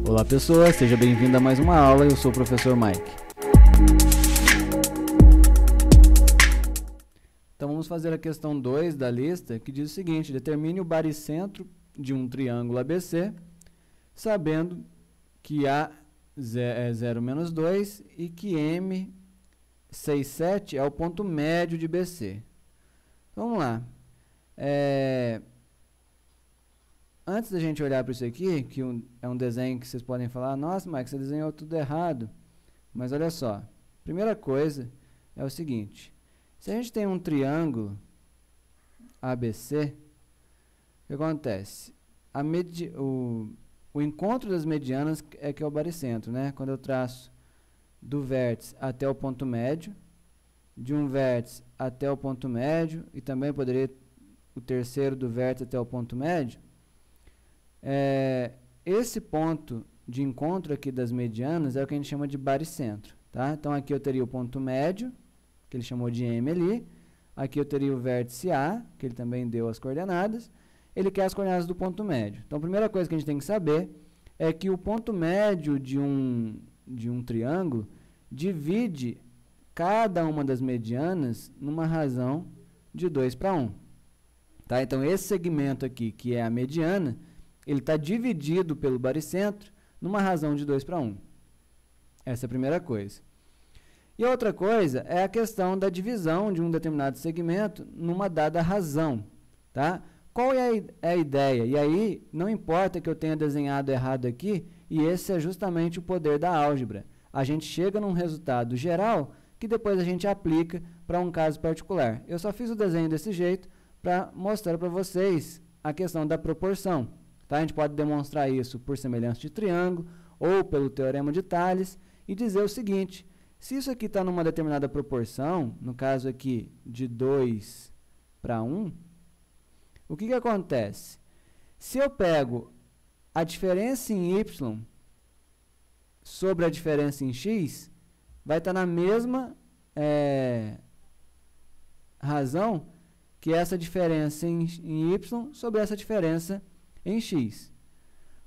Olá pessoas, seja bem-vindo a mais uma aula, eu sou o professor Mike. Então vamos fazer a questão 2 da lista, que diz o seguinte: determine o baricentro de um triângulo ABC, sabendo que A é 0 menos 2 e que M 6, 7 é o ponto médio de BC. Vamos lá. Antes da gente olhar para isso aqui, que é um desenho que vocês podem falar, nossa, Mike, você desenhou tudo errado. Mas olha só, primeira coisa é o seguinte: se a gente tem um triângulo ABC, o que acontece? O encontro das medianas é que é o baricentro, né? Quando eu traço do vértice até o ponto médio, de um vértice até o ponto médio, e também poderia o terceiro do vértice até o ponto médio, esse ponto de encontro aqui das medianas é o que a gente chama de baricentro, tá? Então aqui eu teria o ponto médio, que ele chamou de M ali, aqui eu teria o vértice A, que ele também deu as coordenadas, ele quer as coordenadas do ponto médio. Então a primeira coisa que a gente tem que saber é que o ponto médio de um triângulo divide cada uma das medianas numa razão de 2 para 1. Tá? Então esse segmento aqui, que é a mediana, ele está dividido pelo baricentro numa razão de 2 para 1. Essa é a primeira coisa. E a outra coisa é a questão da divisão de um determinado segmento numa dada razão. Tá? Qual é a ideia? E aí, não importa que eu tenha desenhado errado aqui, e esse é justamente o poder da álgebra. A gente chega num resultado geral que depois a gente aplica para um caso particular. Eu só fiz o desenho desse jeito para mostrar para vocês a questão da proporção. Tá? A gente pode demonstrar isso por semelhança de triângulo ou pelo teorema de Tales e dizer o seguinte: se isso aqui está numa determinada proporção, no caso aqui de 2 para 1, o que acontece? Se eu pego a diferença em y sobre a diferença em x, vai estar na mesma razão que essa diferença em y sobre essa diferença em x.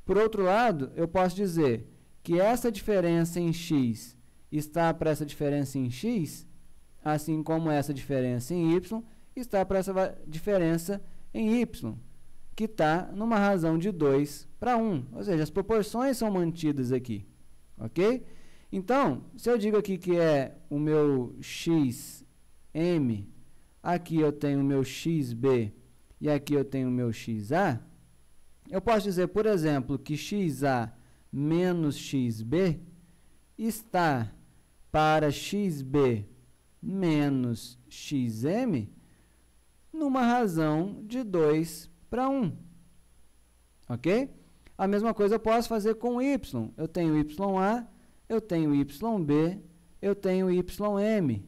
Por outro lado, eu posso dizer que essa diferença em x está para essa diferença em x, assim como essa diferença em y está para essa diferença em y, que está numa razão de 2 para 1. Ou seja, as proporções são mantidas aqui. Ok? Então, se eu digo aqui que é o meu xm, aqui eu tenho o meu xb e aqui eu tenho o meu xa, eu posso dizer, por exemplo, que xa menos xb está para xb menos xm numa razão de 2 para 1. Ok? A mesma coisa eu posso fazer com y. Eu tenho ya, eu tenho yb, eu tenho ym.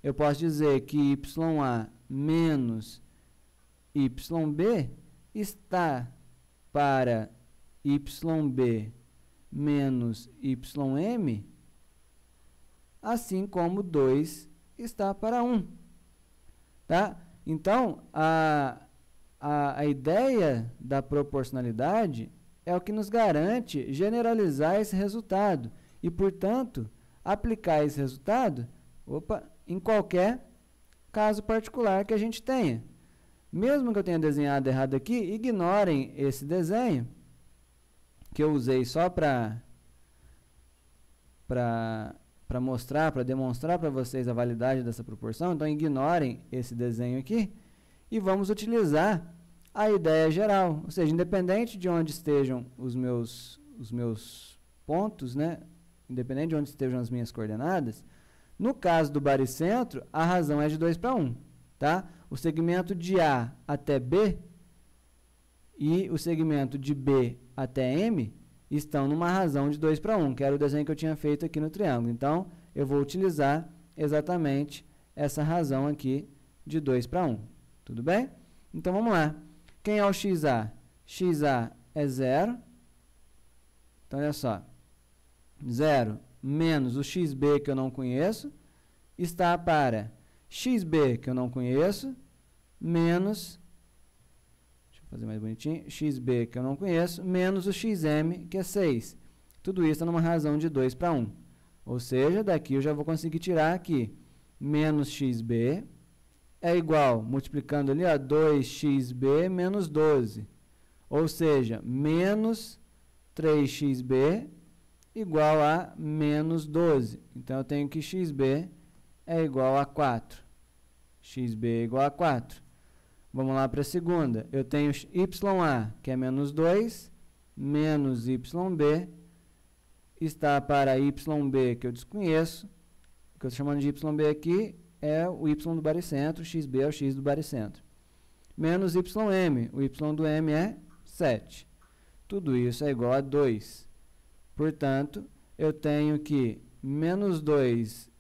Eu posso dizer que ya menos yb está para yb menos ym, assim como 2 está para 1. Tá? Então, a ideia da proporcionalidade é o que nos garante generalizar esse resultado e, portanto, aplicar esse resultado em qualquer caso particular que a gente tenha. Mesmo que eu tenha desenhado errado aqui, ignorem esse desenho que eu usei só para mostrar, para demonstrar para vocês a validade dessa proporção. Então, ignorem esse desenho aqui e vamos utilizar a ideia geral. Ou seja, independente de onde estejam os meus pontos, né? Independente de onde estejam as minhas coordenadas, no caso do baricentro, a razão é de 2 para 1. Tá? O segmento de A até B e o segmento de B até M estão numa razão de 2 para 1, que era o desenho que eu tinha feito aqui no triângulo. Então, eu vou utilizar exatamente essa razão aqui de 2 para 1. Tudo bem? Então, vamos lá. Quem é o xa? Xa é 0. Então, olha só. 0 menos o xb, que eu não conheço, está para xb, que eu não conheço, menos, deixa eu fazer mais bonitinho, xb, que eu não conheço, menos o xm, que é 6. Tudo isso numa razão de 2 para 1. Ou seja, daqui eu já vou conseguir tirar aqui menos xb é igual, multiplicando ali, ó, 2xb menos 12. Ou seja, menos 3xb igual a menos 12. Então, eu tenho que xb é igual a 4. xb é igual a 4. Vamos lá para a segunda. Eu tenho ya, que é menos 2, menos yb, está para yb, que eu desconheço. O que eu estou chamando de yb aqui é o y do baricentro, xb é o x do baricentro. Menos ym, o y do m é 7. Tudo isso é igual a 2. Portanto, eu tenho que menos 2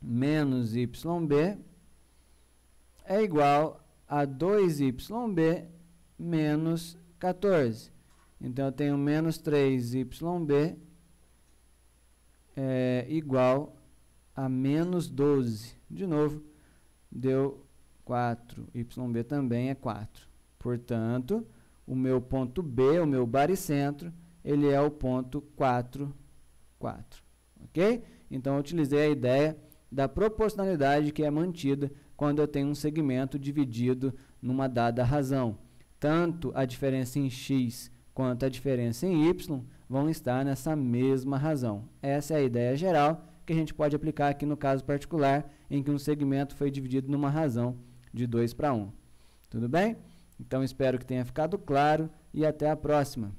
menos yb é igual a 2yb menos 14. Então, eu tenho menos 3yb igual a menos 12. De novo, deu 4. Yb também é 4. Portanto, o meu ponto B, o meu baricentro, ele é o ponto 4, 4. Ok? Então, eu utilizei a ideia da proporcionalidade que é mantida quando eu tenho um segmento dividido numa dada razão. Tanto a diferença em x quanto a diferença em y vão estar nessa mesma razão. Essa é a ideia geral que a gente pode aplicar aqui no caso particular em que um segmento foi dividido numa razão de 2 para 1. Tudo bem? Então, espero que tenha ficado claro e até a próxima.